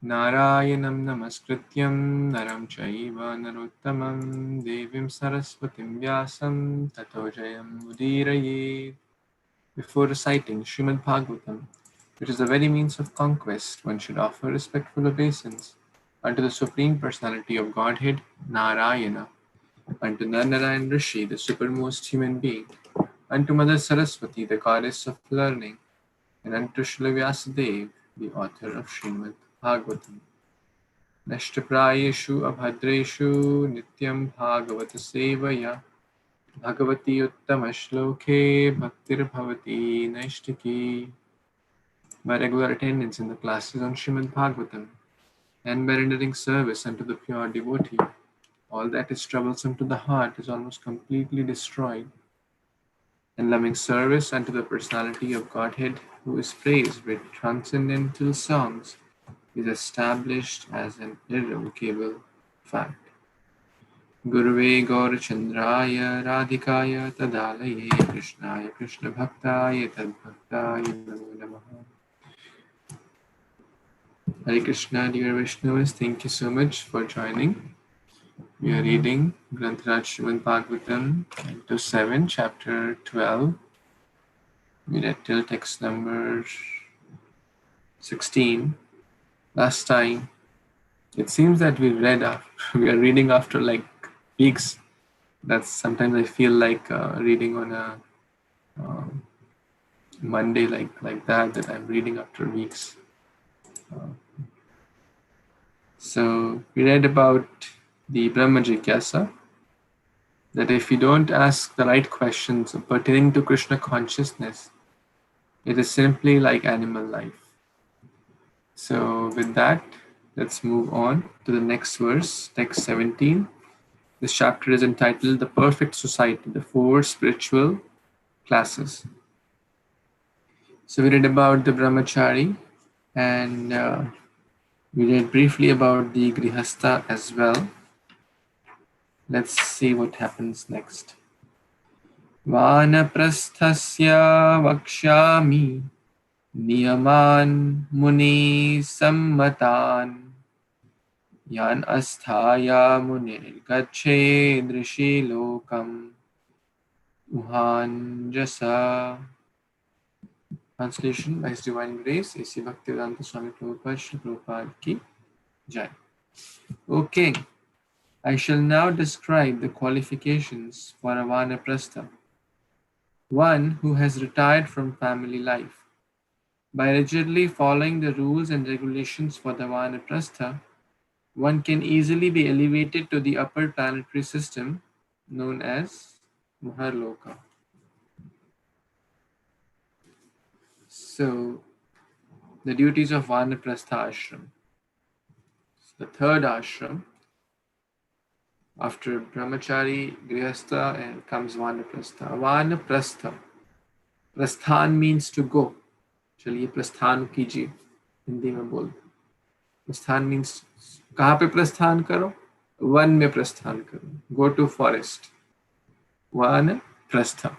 Narayanam namaskrityam naram chaiva narottamam devim saraswatim vyasam tato jayam udirayet. Before reciting Śrīmad-Bhāgavatam, which is the very means of conquest, one should offer respectful obeisance unto the Supreme Personality of Godhead, Narayana, unto Narayan Rishi, the supermost human being, unto Mother Saraswati, the goddess of learning, and unto Srila Vyasadeva, the author of Śrīmad-Bhāgavatam. Nashtaprayeshu abhadreshu nityam bhagavata sevaya bhagavati uttama shloke bhaktir bhavati naishtaki. By regular attendance in the classes on Srimad-Bhagvatam and by rendering service unto the pure devotee, all that is troublesome to the heart is almost completely destroyed, and loving service unto the personality of Godhead, who is praised with transcendental songs, is established as an irrevocable fact. Guruve Gaurachandraya Radhikaya Tadalaye Krishnaya Krishna Bhaktaya Tadbhaktaya Namo Namaha. Hare Krishna, dear Vaishnavas, thank you so much for joining. We are reading Granth-raj Śrīmad-Bhāgavatam, Canto 7, Chapter 12. We read till text number 16. Last time, it seems that we are reading after like weeks. That's sometimes I feel like reading on a Monday like that I'm reading after weeks. So we read about the Brahma Jigyasa, that if you don't ask the right questions pertaining to Krishna consciousness, it is simply like animal life. So with that, let's move on to the next verse, text 17. This chapter is entitled The Perfect Society, the Four Spiritual Classes. So we read about the Brahmachari, and we read briefly about the Grihastha as well. Let's see what happens next. Vanaprasthasya vakshami niyaman muni sammatan yan asthaya munir gached rishi lokam uhanjasa. Translation by His Divine Grace, A.C. Bhaktivedanta Swami Prabhupada, Shri Prabhupada Ki Jai. Okay, I shall now describe the qualifications for a Vanaprastha, one who has retired from family life. By rigidly following the rules and regulations for the Vanaprastha, one can easily be elevated to the upper planetary system known as Maharloka. So, the duties of Vanaprastha ashram. The third ashram, after Brahmachari, Grihastha, and comes Vanaprastha. Vanaprastha. Prasthan means to go. चलिए प्रस्थान कीजिए, हिंदी में बोल. प्रस्थान means कहाँ पे प्रस्थान करो? वन में प्रस्थान करो. Go to forest. Vanaprastha.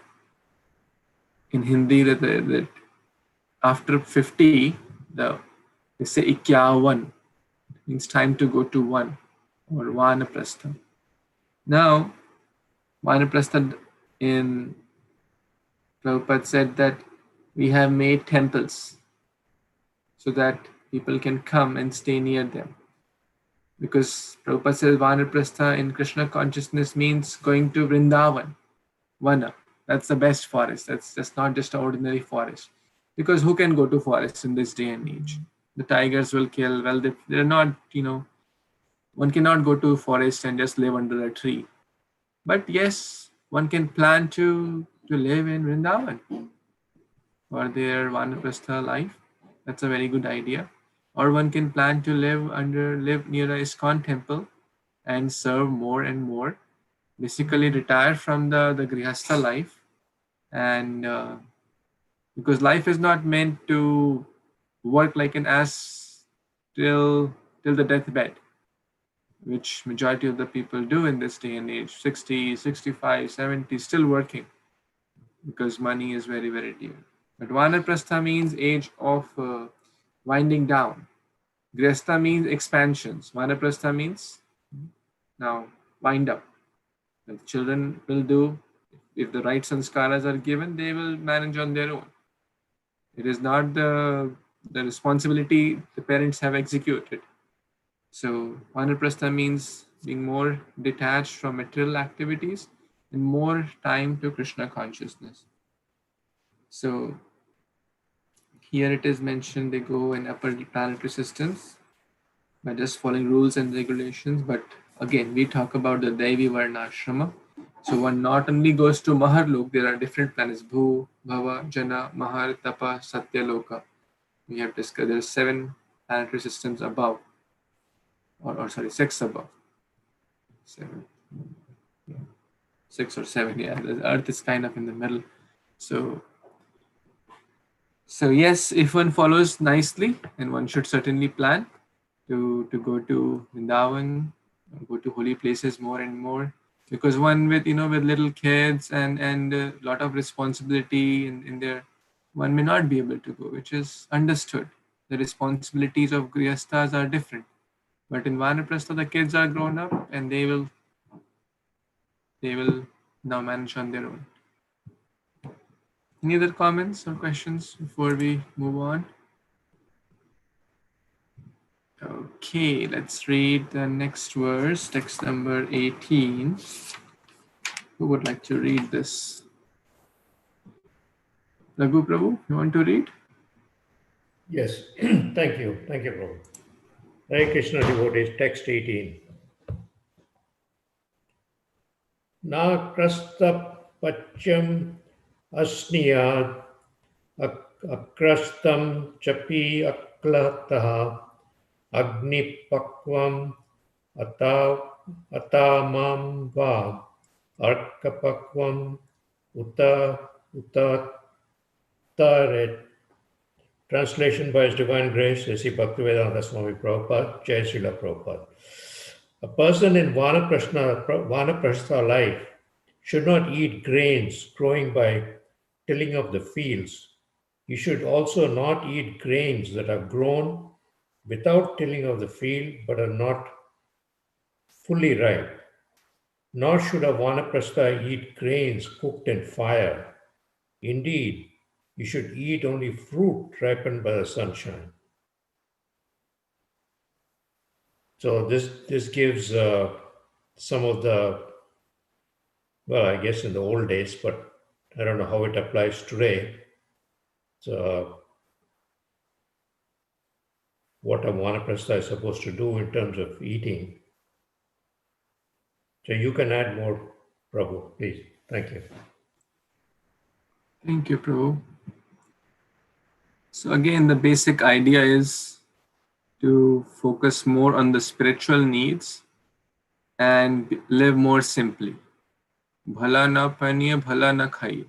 In Hindi, that after 50, they say 51. Means time to go to one, or Vanaprastha. Now, Vanaprastha, in Prabhupada said that we have made temples so that people can come and stay near them. Because Prabhupada says Vanaprastha in Krishna consciousness means going to Vrindavan, Vana. That's the best forest. That's not just an ordinary forest. Because who can go to forests in this day and age? The tigers will kill. Well, they're not, one cannot go to forest and just live under a tree. But yes, one can plan to live in Vrindavan for their Vanaprastha life. That's a very good idea. Or one can plan to live near a ISKCON temple and serve more and more. Basically retire from the Grihastha life, and because life is not meant to work like an ass till the deathbed, which majority of the people do in this day and age. 60, 65, 70, still working because money is very, very dear. But Vanaprastha means age of winding down. Grihastha means expansions. Vanaprastha means now wind up. The children will do, if the right sanskaras are given, they will manage on their own. It is not the responsibility the parents have executed. So Vanaprastha means being more detached from material activities and more time to Krishna consciousness. So here it is mentioned they go in upper planetary systems by just following rules and regulations. But again, we talk about the Devi Varnashrama. So one not only goes to Maharlok, there are different planets: Bhu, Bhava, Jana, Mahar, Tapa, Satyaloka. We have discussed there are 7 planetary systems above, or sorry, 6 above. 7, yeah. 6 or 7, yeah. The Earth is kind of in the middle. So yes, if one follows nicely, and one should certainly plan to go to Vrindavan, go to holy places more and more, because one with with little kids and a lot of responsibility in there, one may not be able to go, which is understood. The responsibilities of grihasthas are different, but in Vanaprastha the kids are grown up and they will now manage on their own. Any other comments or questions before we move on? Okay, let's read the next verse, text number 18. Who would like to read this? Raghu Prabhu, you want to read? Yes, thank you, Prabhu. Hare Krishna devotees, text 18. Na krasta pachyam asniyad akrastam chapi aklataha agni pakvam atamam va arkapakvam utaret. Translation by His Divine Grace, A.C. Bhaktivedanta Swami Prabhupada, Jai Srila Prabhupada. A person in Vanaprastha life should not eat grains growing by tilling of the fields. He should also not eat grains that are grown without tilling of the field but are not fully ripe. Nor should a Vanaprastha eat grains cooked in fire. Indeed, you should eat only fruit ripened by the sunshine. So this gives some of the, well, I guess in the old days, but I don't know how it applies today. So what a Vanaprastha is supposed to do in terms of eating. So you can add more, Prabhu, please. Thank you. Thank you, Prabhu. So again, the basic idea is to focus more on the spiritual needs and live more simply. Bhala na paniye, bhala na khaye.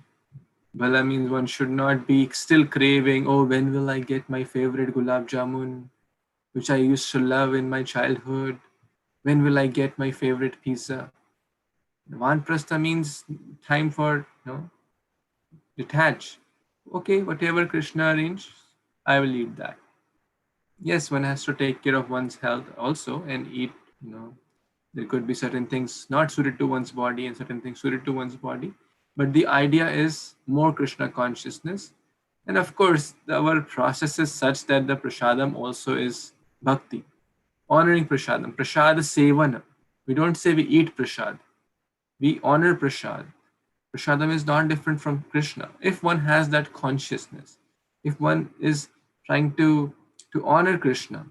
Bhala means one should not be still craving, oh, when will I get my favorite gulab jamun, which I used to love in my childhood? When will I get my favorite pizza? Vanprastha means time for, detach. Okay, whatever Krishna arranged, I will eat that. Yes, one has to take care of one's health also and eat, there could be certain things not suited to one's body and certain things suited to one's body. But the idea is more Krishna consciousness. And of course, our process is such that the prasadam also is bhakti, honoring prasadam, prasada sevana. We don't say we eat prasad, we honor prasad. Prasadam is not different from Krishna. If one has that consciousness, if one is trying to honor Krishna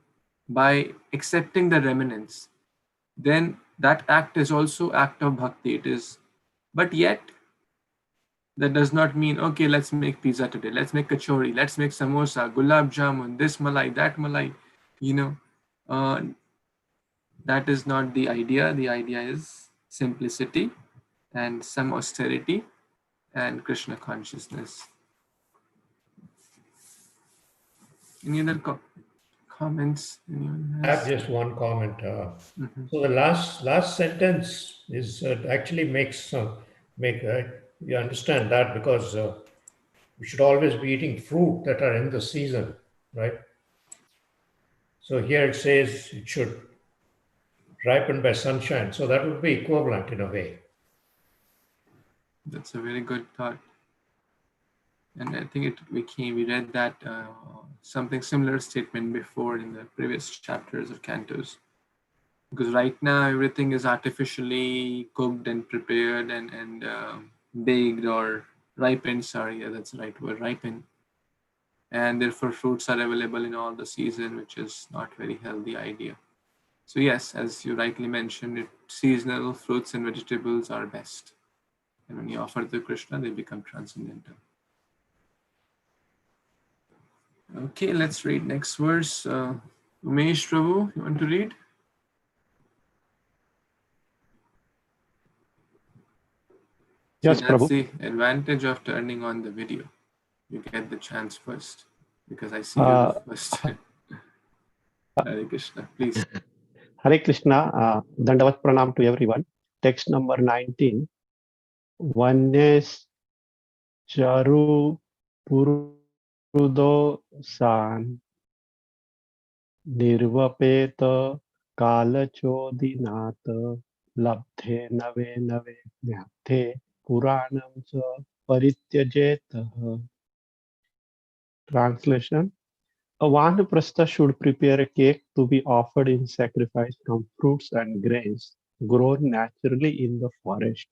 by accepting the remnants, then that act is also act of bhakti. It is, but yet that does not mean okay, let's make pizza today, let's make kachori, let's make samosa, gulab jamun, this malai, that malai. You know, uh, that is not the idea. The idea is simplicity and some austerity and Krishna consciousness. Any other comments? I have just one comment. So the last sentence is actually makes you understand that because we should always be eating fruit that are in the season, right? So here it says it should ripen by sunshine. So that would be equivalent in a way. That's a very good thought. And I think we read that something similar statement before in the previous chapters of cantos. Because right now everything is artificially cooked and prepared and baked or ripened. Sorry, yeah, that's the right word, ripened. And therefore fruits are available in all the season, which is not very healthy idea. So yes, as you rightly mentioned, seasonal fruits and vegetables are best. And when you offer to Krishna, they become transcendental. Okay, let's read next verse. Umesh Prabhu, you want to read? Yes, See, that's Prabhu. the advantage of turning on the video. You get the chance first because I see you first. Hare Krishna, please. Hare Krishna, Dandavat Pranam to everyone. Text number 19. Vannes Charu Purudo San Nirvapeta Kalachodinata Labdhe Nave Nave Nyathe Puranam Sa Parityajeta. Translation. A Vanaprastha should prepare a cake to be offered in sacrifice from fruits and grains grown naturally in the forest.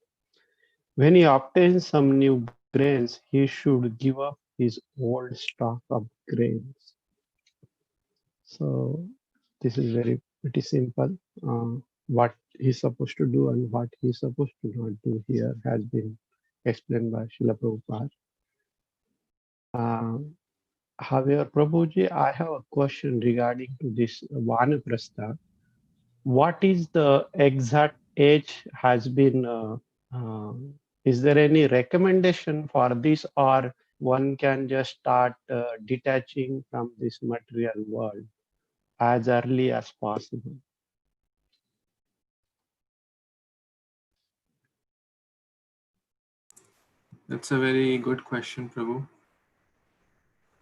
When he obtains some new grains, he should give up his old stock of grains. So this is pretty simple. What he's supposed to do and what he's supposed to not do here has been explained by Srila Prabhupada. However, Prabhuji, I have a question regarding to this Vanaprastha. What is the exact age has been, is there any recommendation for this, or one can just start detaching from this material world as early as possible? That's a very good question, Prabhu.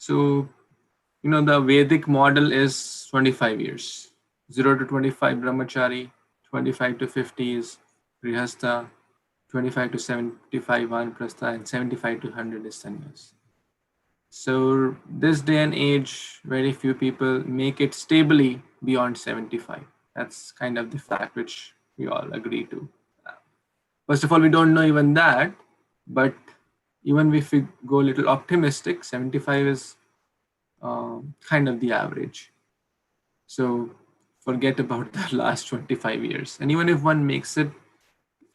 So, the Vedic model is 25 years. 0 to 25 brahmachari, 25 to 50 is grihastha, 25 to 75 vanaprastha, and 75 to 100 is sannyas. So this day and age, very few people make it stably beyond 75. That's kind of the fact which we all agree to. First of all, we don't know even that, but even if we go a little optimistic, 75 is kind of the average. So forget about the last 25 years. And even if one makes it,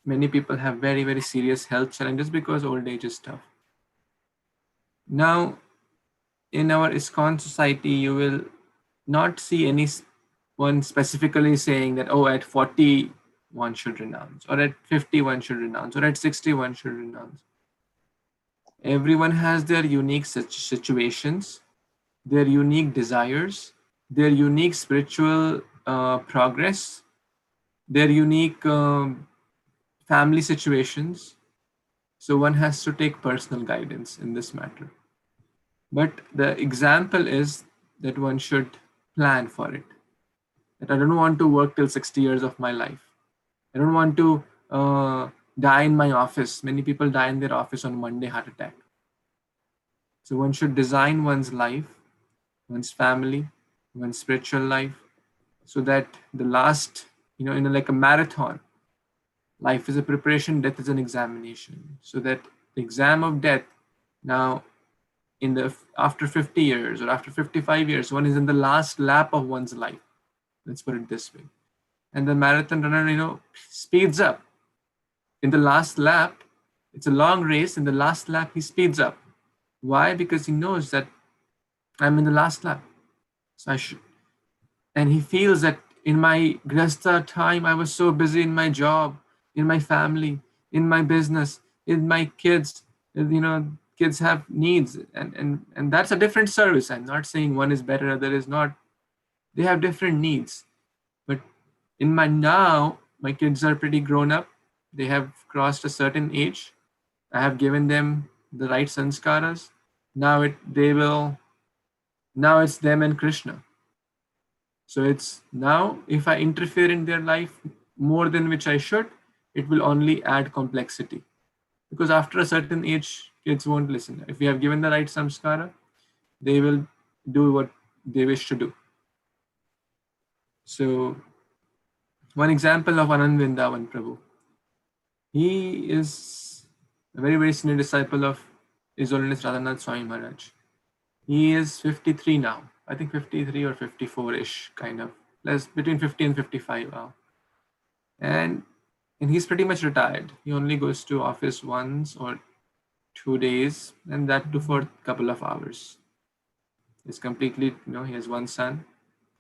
many people have very, very serious health challenges because old age is tough. Now, in our ISKCON society, you will not see anyone specifically saying that, oh, at 40, one should renounce, or at 50, one should renounce, or at 60, one should renounce. Everyone has their unique situations, their unique desires, their unique spiritual progress, their unique family situations. So one has to take personal guidance in this matter. But the example is that one should plan for it. That I don't want to work till 60 years of my life. I don't want to die in my office. Many people die in their office on Monday heart attack. So one should design one's life, one's family, one's spiritual life, so that the last, like a marathon, life is a preparation, death is an examination. So that the exam of death, now after 50 years or after 55 years, one is in the last lap of one's life. Let's put it this way. And the marathon runner, speeds up. In the last lap, it's a long race. In the last lap, he speeds up. Why? Because he knows that I'm in the last lap. So I should. And he feels that in my grihastha time, I was so busy in my job, in my family, in my business, in my kids. Kids have needs, and that's a different service. I'm not saying one is better, other is not. They have different needs. But in my kids are pretty grown up. They have crossed a certain age. I have given them the right sanskaras. Now it's them and Krishna. So it's now, if I interfere in their life more than which I should, it will only add complexity. Because after a certain age, kids won't listen. If we have given the right samskara, they will do what they wish to do. So one example of Anand Vrindavan Prabhu. He is a very, very senior disciple of His Holiness Radhanath Swami Maharaj. He is 53 now. I think 53 or 54-ish, kind of. Less between 50 and 55 now. And he's pretty much retired. He only goes to office once or 2 days, and that too for a couple of hours. He's completely, he has one son,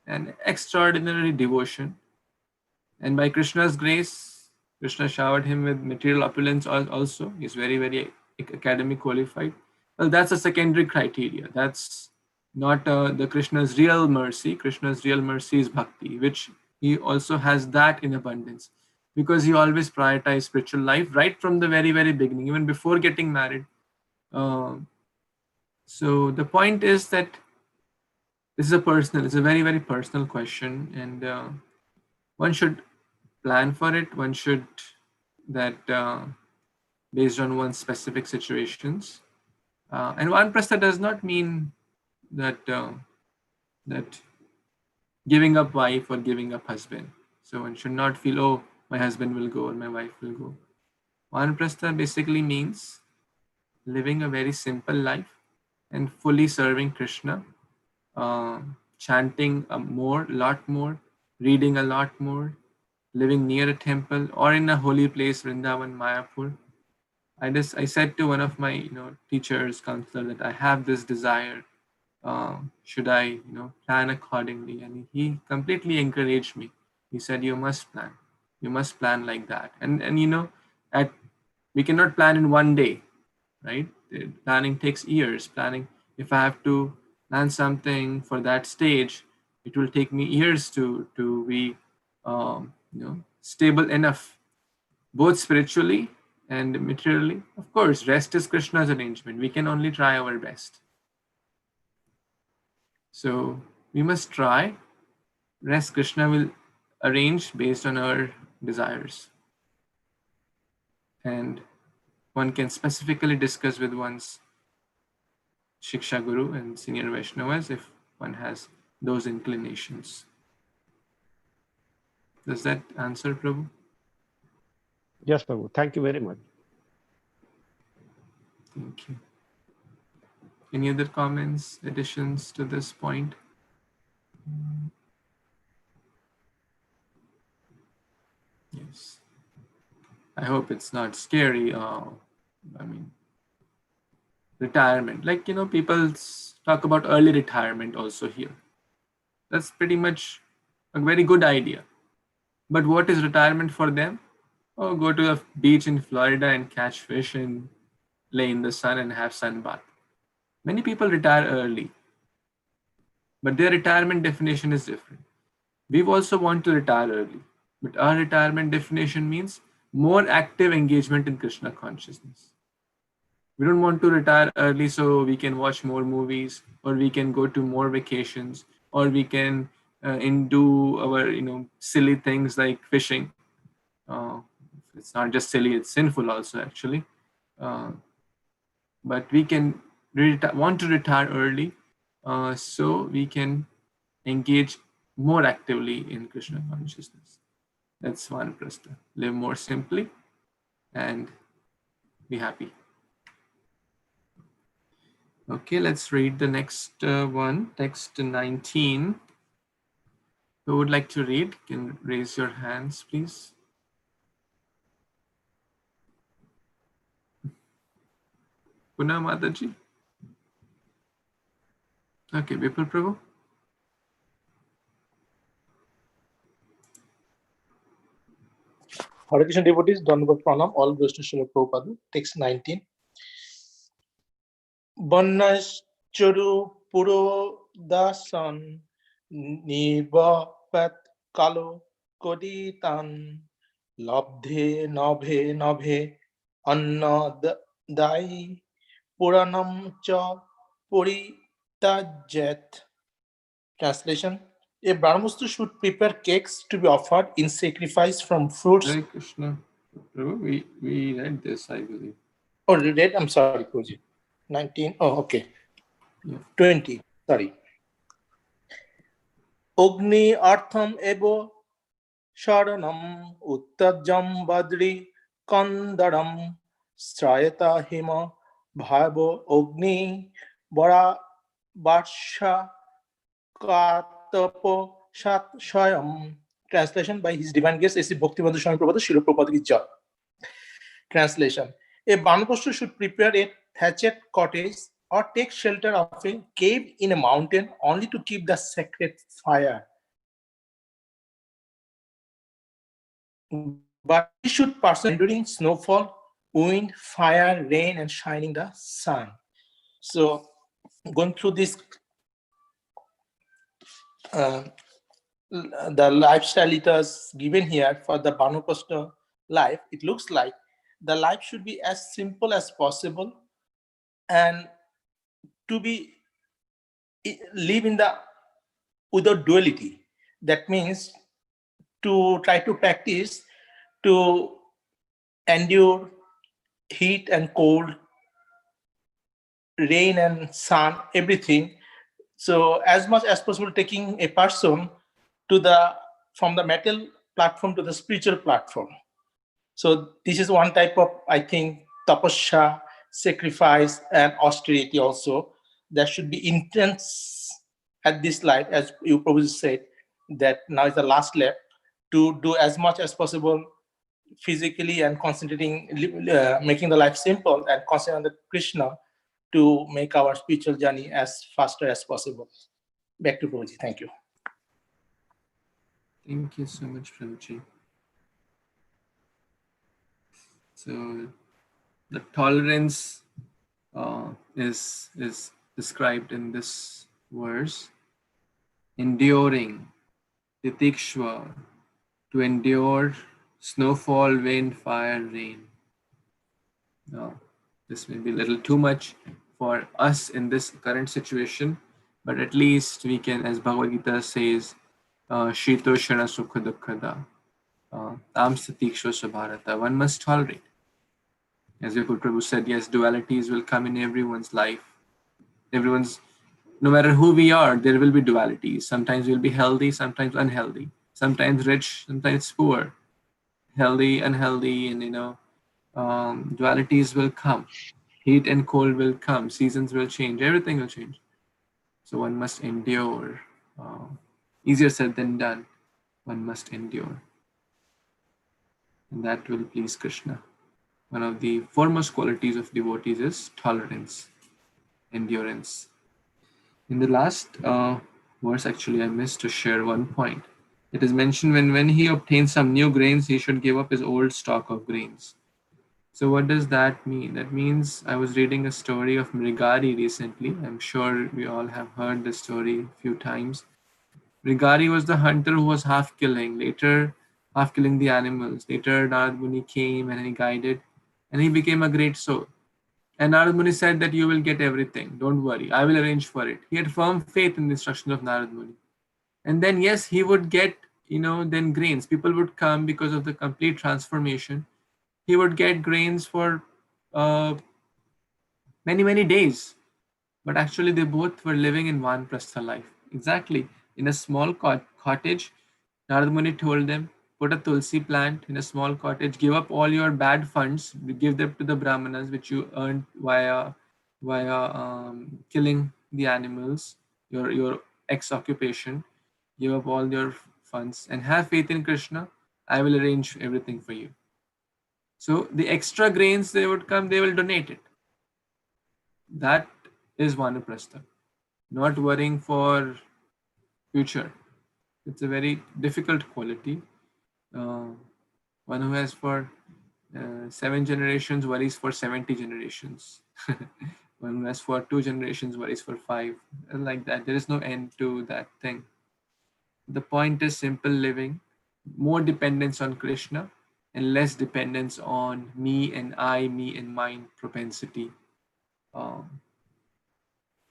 and extraordinary devotion. And by Krishna's grace, Krishna showered him with material opulence also. He's very, very academic qualified. Well, that's a secondary criteria. That's not the Krishna's real mercy. Krishna's real mercy is bhakti, which he also has that in abundance, because he always prioritized spiritual life right from the very, very beginning, even before getting married. So the point is that it's a very, very personal question, and one should plan for it. One should based on one's specific situations. And Vanprastha does not mean that that giving up wife or giving up husband. So one should not feel, oh, my husband will go or my wife will go. Vanprastha basically means living a very simple life and fully serving Krishna, chanting a lot more, reading a lot more, living near a temple or in a holy place, Vrindavan, Mayapur. I said to one of my teachers, counselor, that I have this desire. Should I plan accordingly? And he completely encouraged me. He said, you must plan. You must plan like that. And we cannot plan in one day, right? Planning takes years. Planning, if I have to plan something for that stage, it will take me years to be stable enough, both spiritually and materially. Of course, rest is Krishna's arrangement. We can only try our best. So we must try. Rest Krishna will arrange based on our desires. And one can specifically discuss with one's Shiksha Guru and senior Vaishnavas if one has those inclinations. Does that answer, Prabhu? Yes, Prabhu. Thank you very much. Thank you. Any other comments, additions to this point? Yes. I hope it's not scary. Retirement. Like, people talk about early retirement also here. That's pretty much a very good idea. But what is retirement for them? Oh, go to a beach in Florida and catch fish and lay in the sun and have sun bath. Many people retire early, but their retirement definition is different. We also want to retire early, but our retirement definition means more active engagement in Krishna consciousness. We don't want to retire early so we can watch more movies, or we can go to more vacations, or we can do our silly things like fishing. It's not just silly; it's sinful also, actually. But we can want to retire early, so we can engage more actively in Krishna consciousness. That's Vanaprastha. Live more simply and be happy. Okay, let's read the next one, text 19. Who would like to read? Can raise your hands, please. Puna Mataji. Okay, Vipul Prabhu. Hare Krishna devotees, Dandavat Pranam, all goes to Srila Prabhupada. Text 19. Bannashcharu Puro Dasan Nivapat Kalo Koditan Labdhe Nabhe Nabhe Anna Dai Puranam Cha Puritajat. Translation: A Brahmastha should prepare cakes to be offered in sacrifice from fruits. Hare Krishna. Prabhu, we read this, I believe. Oh, read? I'm sorry, Prabhuji. 19. Oh, okay. Yeah. 20. Sorry. Ogni artham evo sharanam uttajam badri kandaram strayata hima bhavo ogni bara barsha katapo shat shayam. Translation by His Divine Grace A.C. Bhaktivedanta Swami Prabhupada, Srila Prabhupada Ki Jai. Translation: a Banapashtu should prepare a thatched cottage or take shelter of a cave in a mountain only to keep the sacred fire. But he should pursue enduring snowfall, wind, fire, rain, and shining the sun. So, going through this, the lifestyle it is given here for the Banapashtu life, it looks like the life should be as simple as possible and to be live in the without duality. That means to try to practice to endure heat and cold, rain and sun, everything. So as much as possible, taking a person to the from the metal platform to the spiritual platform. So this is one type of, I think, tapasya, sacrifice, and austerity also. There should be intense at this life, as you probably said, that now is the last lap to do as much as possible physically and concentrating, making the life simple and concentrating on the Krishna to make our spiritual journey as faster as possible. Back to Prabhuji. Thank you. Thank you so much, Prabhuji. So the tolerance is described in this verse. Enduring, titikshva, to endure snowfall, wind, fire, rain. Now, this may be a little too much for us in this current situation, but at least we can, as Bhagavad Gita says, Shito Shana Sukha Dukkhada, Tam Satikshva Sabharata. One must tolerate. As Vipul Prabhu said, yes, dualities will come in everyone's life. No matter who we are, there will be dualities. Sometimes we'll be healthy, sometimes unhealthy, sometimes rich, sometimes poor, healthy, unhealthy, and dualities will come. Heat and cold will come. Seasons will change. Everything will change. So one must endure. Easier said than done. One must endure. And that will please Krishna. One of the foremost qualities of devotees is tolerance, endurance. In the last verse, actually, I missed to share one point. It is mentioned when he obtains some new grains, he should give up his old stock of grains. So what does that mean? That means I was reading a story of Mrigari recently. I'm sure we all have heard this story a few times. Mrigari was the hunter who was half killing the animals. Later, Narad Muni came and he guided, and he became a great soul. And Narad Muni said that you will get everything. Don't worry, I will arrange for it. He had firm faith in the instruction of Narad Muni. And then, yes, he would get, then grains. People would come because of the complete transformation. He would get grains for many, many days. But actually, they both were living in Vanaprastha life. Exactly. In a small cottage, Narad Muni told them, put a tulsi plant in a small cottage, give up all your bad funds, give them to the brahmanas, which you earned via killing the animals, your ex-occupation, give up all your funds and have faith in Krishna. I will arrange everything for you. So the extra grains they would come, they will donate it. That is Vanaprastha. Not worrying for future. It's a very difficult quality. One who has for 7 generations worries for 70 generations. One who has for 2 generations worries for 5. And like that. There is no end to that thing. The point is simple living, more dependence on Krishna, and less dependence on me and I, me and mine propensity.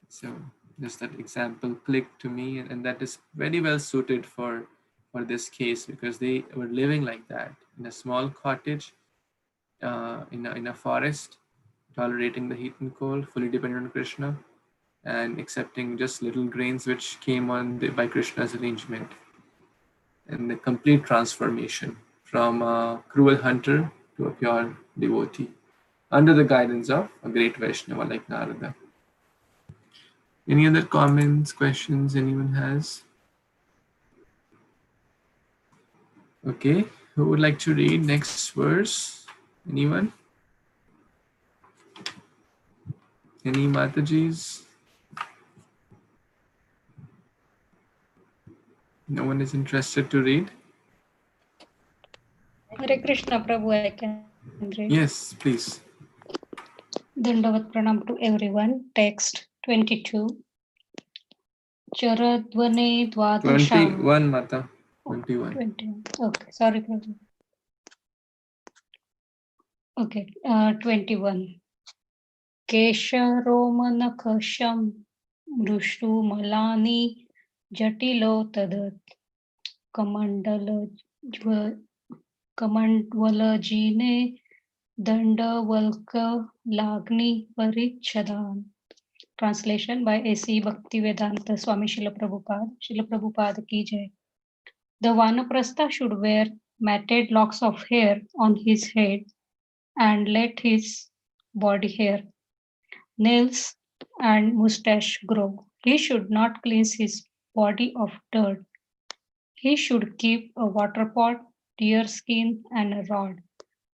So just that example clicked to me, and that is very well suited for this case, because they were living like that in a small cottage, in a forest, tolerating the heat and cold, fully dependent on Krishna, and accepting just little grains which came on by Krishna's arrangement, and the complete transformation from a cruel hunter to a pure devotee, under the guidance of a great Vaishnava like Narada. Any other comments, questions anyone has? Okay, who would like to read next verse? Anyone? Any Matajis? No one is interested to read? Hare Krishna Prabhu, I can read. Yes, please. Dandavat pranam to everyone. Text 22. Charadvane dvadasham. 21, Mata. 21. 21. Okay, sorry Prabhu. Okay, 21. Kesharomanakasham mrushtu malani jatilo tadat kamandvalajine dandavalka lagni parichadan. Translation by A.C. Bhaktivedanta Swami Srila Prabhupada ki jai. The Vanaprastha should wear matted locks of hair on his head and let his body hair, nails and mustache grow. He should not cleanse his body of dirt. He should keep a water pot, deer skin and a rod.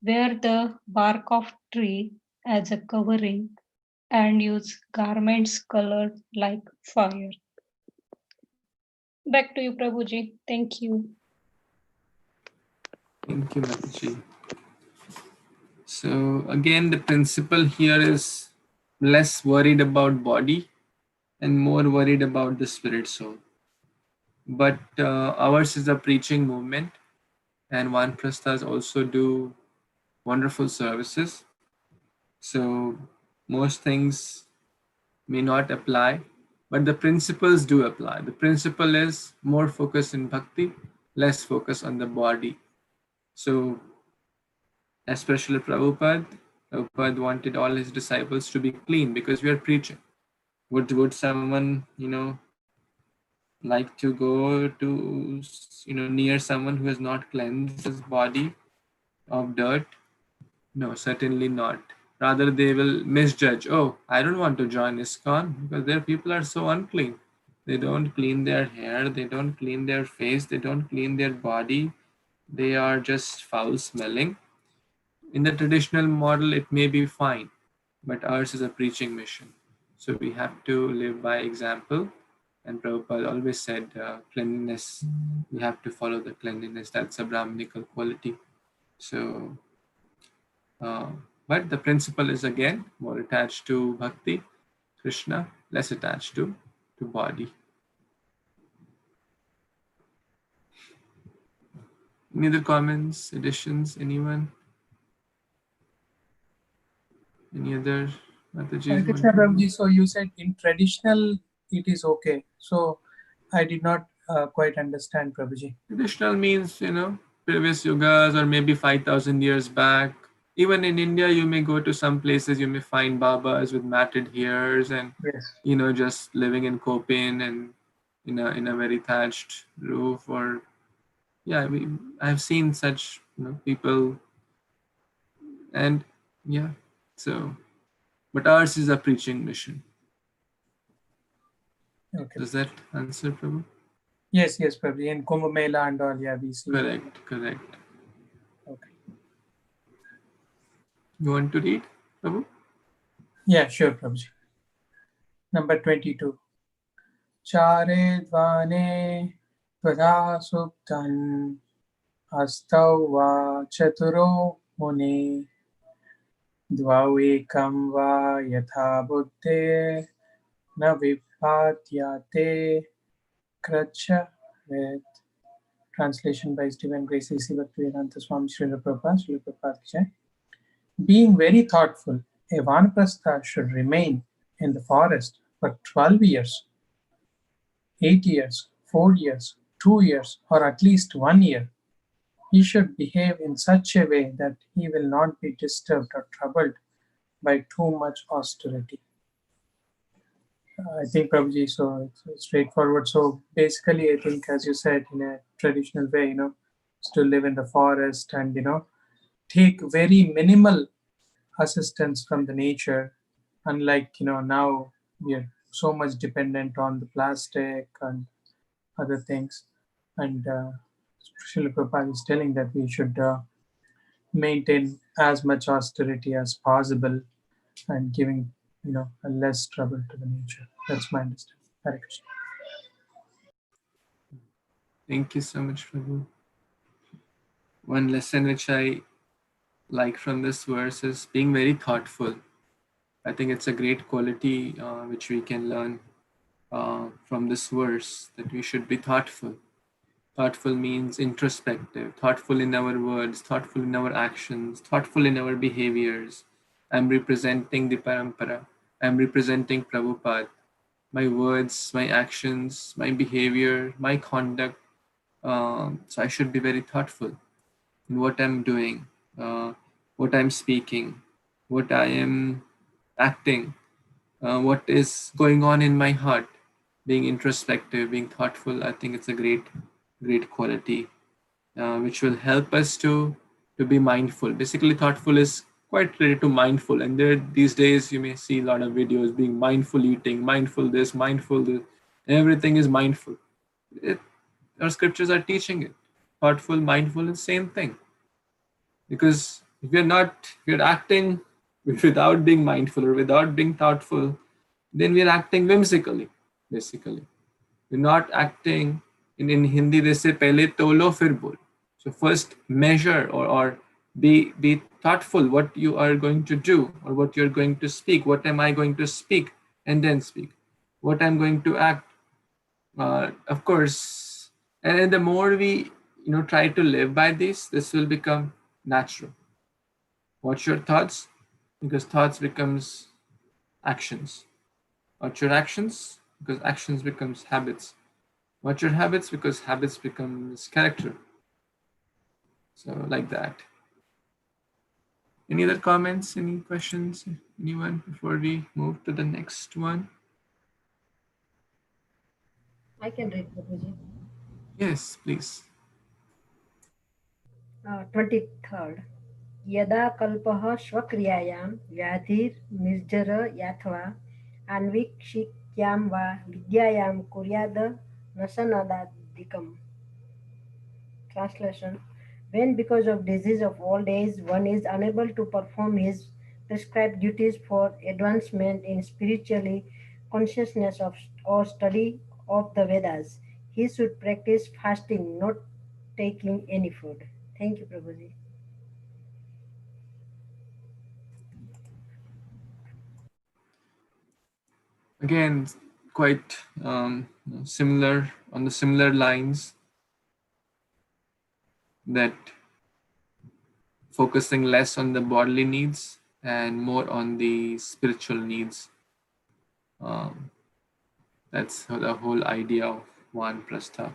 Wear the bark of tree as a covering and use garments colored like fire. Back to you, Prabhuji. Thank you. Thank you, Mataji. So again, the principle here is less worried about body and more worried about the spirit soul. But ours is a preaching movement, and Vanaprasthas also do wonderful services. So most things may not apply, but the principles do apply. The principle is more focus in bhakti, less focus on the body. So especially Prabhupada wanted all his disciples to be clean because we are preaching. Would someone, like to go to, near someone who has not cleansed his body of dirt? No, certainly not. Rather, they will misjudge. Oh, I don't want to join ISKCON because their people are so unclean. They don't clean their hair, they don't clean their face, they don't clean their body. They are just foul smelling. In the traditional model, it may be fine, but ours is a preaching mission. So we have to live by example. And Prabhupada always said cleanliness, we have to follow the cleanliness. That's a Brahminical quality. So, but the principle is again more attached to bhakti, Krishna, less attached to body. Any other comments, additions, anyone? Any other Mataji? Hare Krishna Prabhuji, so you said in traditional it is okay. So I did not quite understand, Prabhuji. Traditional means, previous yugas or maybe 5,000 years back. Even in India, you may go to some places, you may find Babas with matted hairs and, Yes. just living in Kopin and in a very thatched roof. Or, yeah, I've seen such, people. And, yeah, so, but ours is a preaching mission. Okay. Does that answer, Prabhu? Yes, Prabhuji. In Kumbh Mela and all, yeah, we see. Correct. Okay. You want to read, Prabhu? Yeah, sure, Prabhuji. Number 22. Chare dvane tvada suptan astau va chaturo muni dvau ekam va yatha buddhe na vibhatyate kracha vet. Translation by His Divine Grace A.C. Bhaktivedanta Swami Srila Prabhupada ki jai. Being very thoughtful, a Vanaprastha should remain in the forest for 12 years, 8 years, 4 years, 2 years, or at least 1 year, he should behave in such a way that he will not be disturbed or troubled by too much austerity. I think, Prabhuji, so it's straightforward. So basically, I think, as you said, in a traditional way, is to live in the forest and, take very minimal assistance from the nature. Unlike, now we are so much dependent on the plastic and other things. And Srila Prabhupada is telling that we should maintain as much austerity as possible and giving, a less trouble to the nature. That's my understanding. Hare Krishna. Thank you so much, Prabhu. One lesson which I like from this verse is being very thoughtful. I think it's a great quality which we can learn from this verse, that we should be thoughtful. Thoughtful means introspective, thoughtful in our words, thoughtful in our actions, thoughtful in our behaviors. I'm representing the Parampara. I'm representing Prabhupada. My words, my actions, my behavior, my conduct. So I should be very thoughtful in what I'm doing, what I'm speaking, what I am acting, what is going on in my heart. Being introspective, being thoughtful, I think it's a great quality which will help us to be mindful. Basically, thoughtful is quite related to mindful, and these days you may see a lot of videos being mindful eating, mindful this, mindful this. Everything is mindful. Our scriptures are teaching it. Thoughtful, mindful is same thing. Because if we're acting without being mindful or without being thoughtful, then we're acting whimsically, basically. We're not acting, in Hindi they say, pehle tolo fir bol. So first measure or be thoughtful what you are going to do or what you're going to speak. What am I going to speak? And then speak. What I'm going to act. Of course, and the more we try to live by this will become natural. What's your thoughts? Because thoughts becomes actions. What's your actions? Because actions becomes habits. What's your habits? Because habits becomes character. So like that. Any other comments? Any questions? Anyone before we move to the next one? I can read, Prabhuji. Yes, please. 23rd. यदा कल्पः स्वक्रियायां व्याधिर्निर्जर याथवा अन्वीक्षिक्यां वा विद्यायां कुर्याद नशनदादिकम्. Translation. When because of disease of old age one is unable to perform his prescribed duties for advancement in spiritually consciousness of or study of the Vedas, he should practice fasting, not taking any food. Thank you, Prabhuji. Again, quite similar, on the similar lines, that focusing less on the bodily needs and more on the spiritual needs. That's the whole idea of Vanaprastha.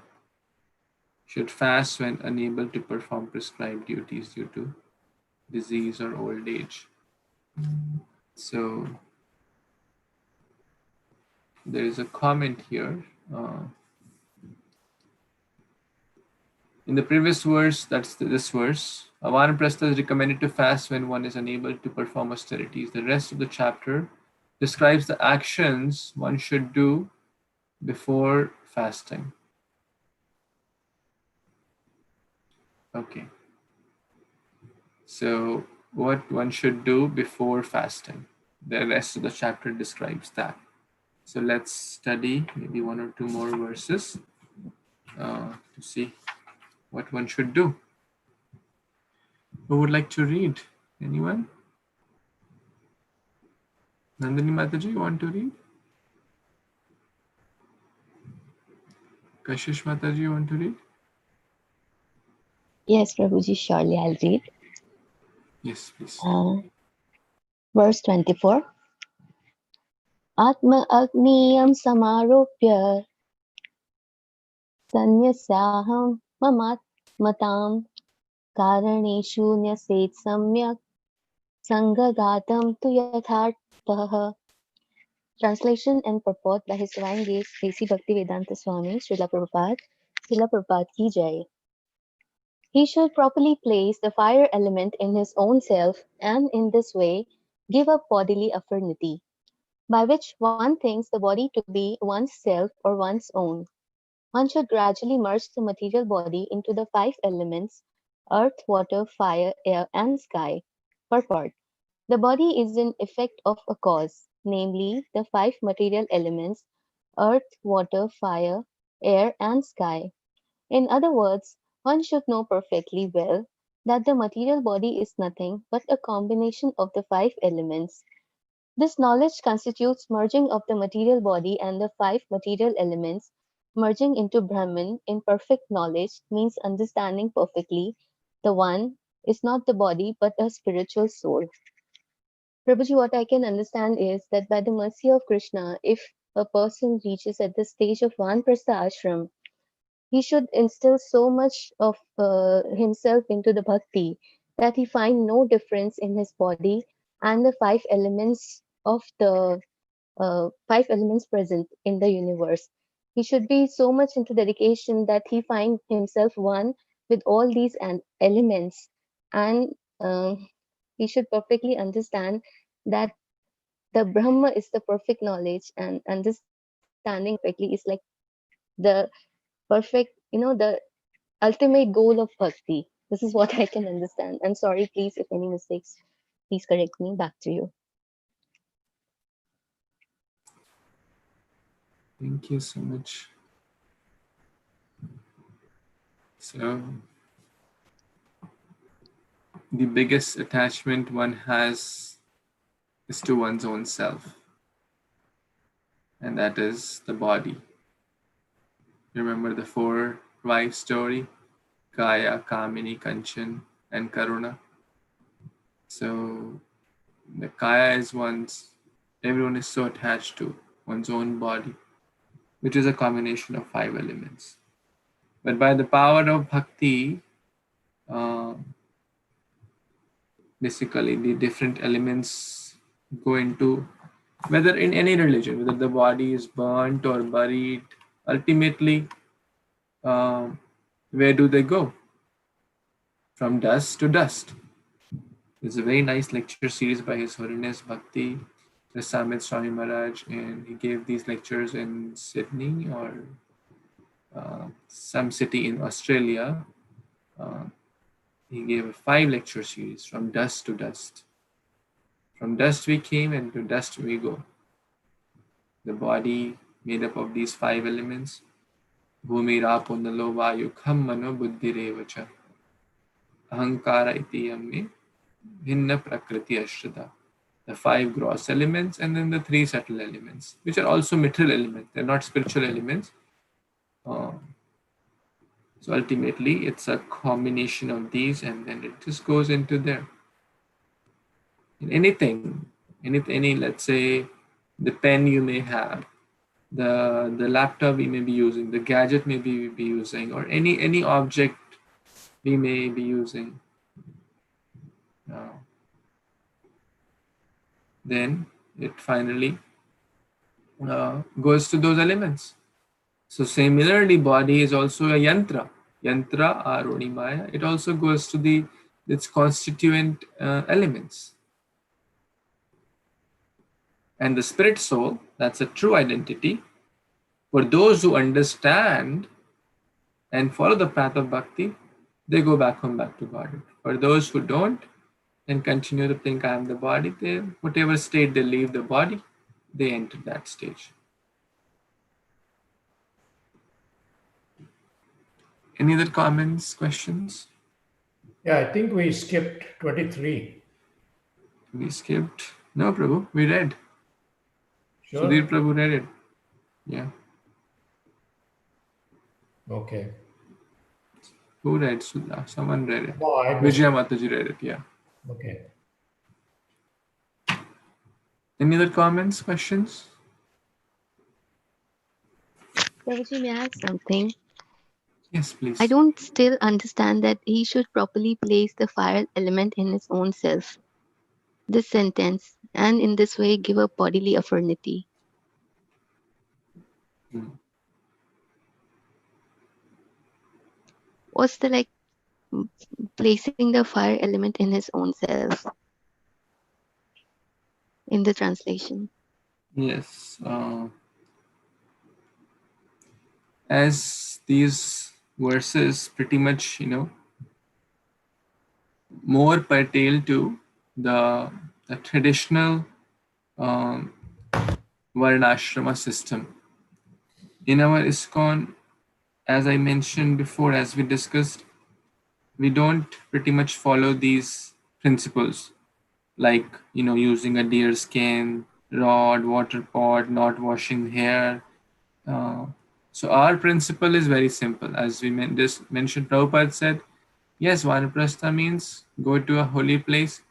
Should fast when unable to perform prescribed duties due to disease or old age. So there is a comment here. In the previous verse, that's this verse, Vanaprastha is recommended to fast when one is unable to perform austerities. The rest of the chapter describes the actions one should do before fasting. Okay. So what one should do before fasting. The rest of the chapter describes that. So let's study maybe one or two more verses to see what one should do. Who would like to read? Anyone? Nandini Mataji, you want to read? Kashish Mataji, you want to read? Yes, Prabhuji, surely I'll read. Yes, please. Verse 24. Atma Agniyam Samaropya Sanyasyaham Matam Karaneshu Nyaset Samyak Sangagatam Tu Yathartah. Translation and purport by His Divine Grace A.C. Bhaktivedanta Swami Srila Prabhupada. Srila Prabhupada ki jai. He should properly place the fire element in his own self and in this way give up bodily affinity, by which one thinks the body to be one's self or one's own. One should gradually merge the material body into the five elements: earth, water, fire, air, and sky. Purport. The body is an effect of a cause, namely the five material elements: earth, water, fire, air, and sky. In other words, one should know perfectly well that the material body is nothing but a combination of the five elements. This knowledge constitutes merging of the material body and the five material elements. Merging into Brahman in perfect knowledge means understanding perfectly the one is not the body but a spiritual soul. Prabhuji, what I can understand is that by the mercy of Krishna, if a person reaches at the stage of Vanaprastha ashram, he should instill so much of himself into the bhakti that he find no difference in his body and the five elements present in the universe. He should be so much into dedication that he find himself one with all these elements, and he should perfectly understand that the Brahma is the perfect knowledge, and understanding perfectly is like the perfect, the ultimate goal of bhakti. This is what I can understand. I'm sorry, please, if any mistakes, please correct me. Back to you. Thank you so much. So, the biggest attachment one has is to one's own self, and that is the body. Remember the four wives story? Kaya, Kamini, Kanchan, and Karuna. So the Kaya is everyone is so attached to one's own body, which is a combination of five elements. But by the power of bhakti, basically the different elements go into, whether in any religion, whether the body is burnt or buried, ultimately, where do they go? From dust to dust. There's a very nice lecture series by His Holiness Bhakti Rasamrit Swami Maharaj, and he gave these lectures in Sydney or some city in Australia. He gave a 5-lecture series, From Dust to Dust. From dust we came and to dust we go. The body made up of these 5 elements. Bhumi rapo nalo vayu kham mano buddhi revacha. Ahankara iti yamme bhinna prakriti ashrita. The 5 gross elements and then the 3 subtle elements, which are also material elements. They're not spiritual elements. So ultimately, it's a combination of these, and then it just goes into there. In anything, any let's say the pen you may have, the laptop we may be using, the gadget may be using, or any object we may be using. Then it finally goes to those elements. So similarly, body is also a yantra. Yantra Aroni Maya. It also goes to its constituent elements. And the spirit soul, that's a true identity. For those who understand and follow the path of bhakti, they go back home, back to Godhead. For those who don't and continue to think I am the body, whatever state they leave the body, they enter that stage. Any other comments, questions? Yeah, I think we skipped 23. We skipped. No, Prabhu, we read. Sure. Sudhir Prabhu read it. Yeah. Okay. Who read Sudha? Someone read it. No, I missed Vijaya Mataji read it, yeah. Okay. Any other comments, questions? Prabhuji, may I ask something? Yes, please. I don't still understand that he should properly place the fire element in his own self. This sentence, and in this way give a bodily affinity. Hmm. What's the placing the fire element in his own self in the translation? Yes. As these verses pretty much, more pertain to the traditional um, Varnashrama system. In our ISKCON, as I mentioned before, as we discussed, we don't pretty much follow these principles, like using a deer skin, rod, water pot, not washing hair. Uh, so our principle is very simple. As we just mentioned, Prabhupada said, yes, Vanaprastha means go to a holy place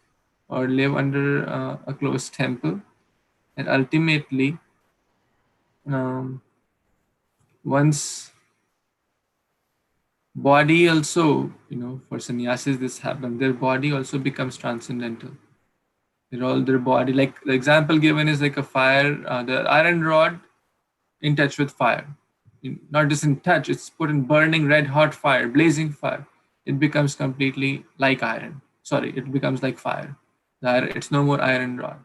or live under a closed temple, and ultimately, one's body also, for sannyasis this happens. Their body also becomes transcendental. Their body, like the example given is like a fire, the iron rod in touch with fire. Not just in touch, it's put in burning red hot fire, blazing fire. It becomes completely like iron. Sorry, it becomes like fire. It's no more iron rod.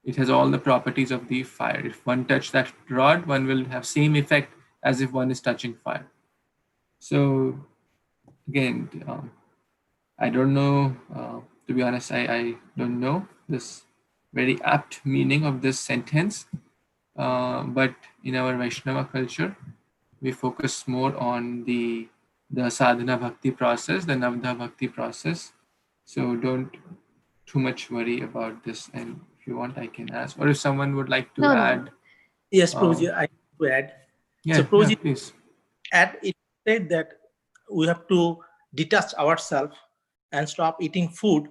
It has all the properties of the fire. If one touch that rod, one will have same effect as if one is touching fire. So again, I don't know. To be honest, I don't know this very apt meaning of this sentence. But in our Vaishnava culture, we focus more on the sadhana bhakti process, the navdha bhakti process. So don't too much worry about this. And if you want, I can ask, or if someone would like to No, add. Yes, Prabhuji, I to add. So Yeah, Prabhuji, please. it said that we have to detach ourselves and stop eating food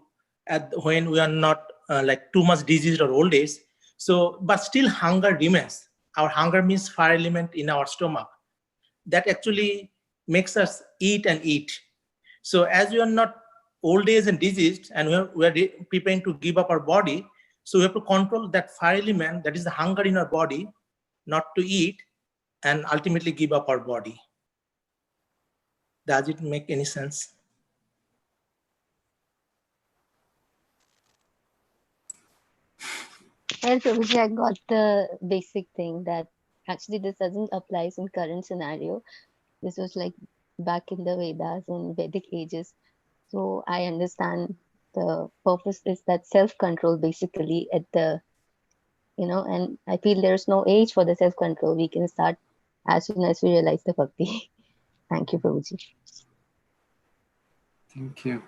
when we are not like too much diseased or old age. So, but still hunger remains. Our hunger means fire element in our stomach. That actually makes us eat and eat. So as we are not old age and diseased, and we are preparing to give up our body, so we have to control that fire element, that is the hunger in our body, not to eat and ultimately give up our body. Does it make any sense? And Prabhuji, I got the basic thing that actually this doesn't apply in current scenario. This was like back in the Vedas and Vedic ages. So I understand the purpose is that self-control basically at the, and I feel there's no age for the self-control. We can start as soon as we realize the bhakti. Thank you, Prabhuji. Thank you.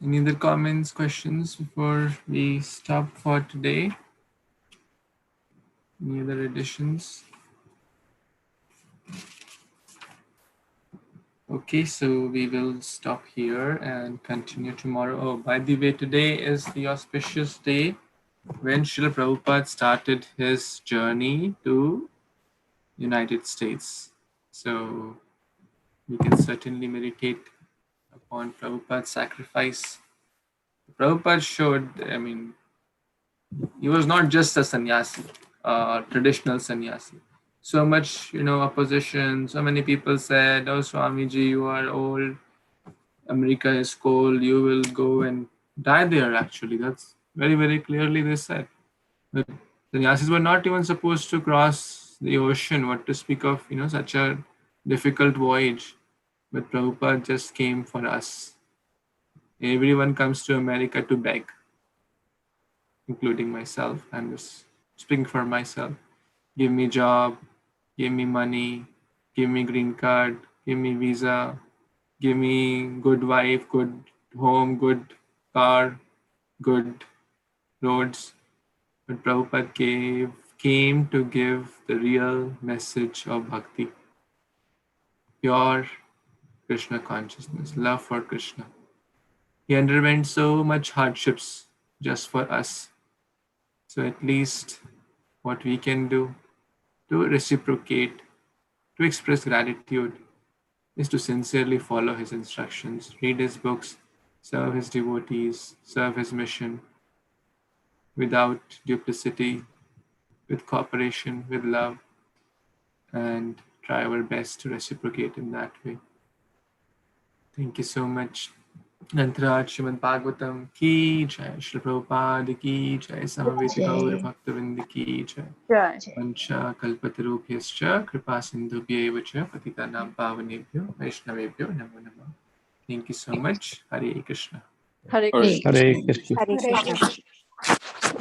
Any other comments, questions before we stop for today? Any other additions? Okay, so we will stop here and continue tomorrow. Oh, by the way, today is the auspicious day when Srila Prabhupada started his journey to United States. So we can certainly meditate upon Prabhupada's sacrifice. Prabhupada showed, he was not just a sannyasi, traditional sannyasi. So much, opposition. So many people said, "Oh, Swamiji, you are old. America is cold. You will go and die there." Actually, that's very, very clearly they said. But sannyasis were not even supposed to cross the ocean. What to speak of, such a difficult voyage. But Prabhupada just came for us. Everyone comes to America to beg, including myself. I'm just speaking for myself. Give me job, give me money, give me green card, give me visa, give me good wife, good home, good car, good roads. But Prabhupada came to give the real message of bhakti, pure Krishna consciousness, love for Krishna. He underwent so much hardships just for us. So at least what we can do to reciprocate, to express gratitude, is to sincerely follow his instructions, read his books, serve his devotees, serve his mission without duplicity, with cooperation, with love, and try our best to reciprocate in that way. Thank you so much. Antaraj Śrīmad-Bhāgavatam ki jai, Śrīla Prabhupada ki jai, Samaveta Gaur Bhaktavinda ki jai. Jai. Vancha kalpatarubhyascha kripa sindhubhya cha patitanam pavanebhyo vaishnavebhyo namo namah. Thank you so much. Hare Krishna. Hare Hare Krishna. Krishna. Hare Krishna.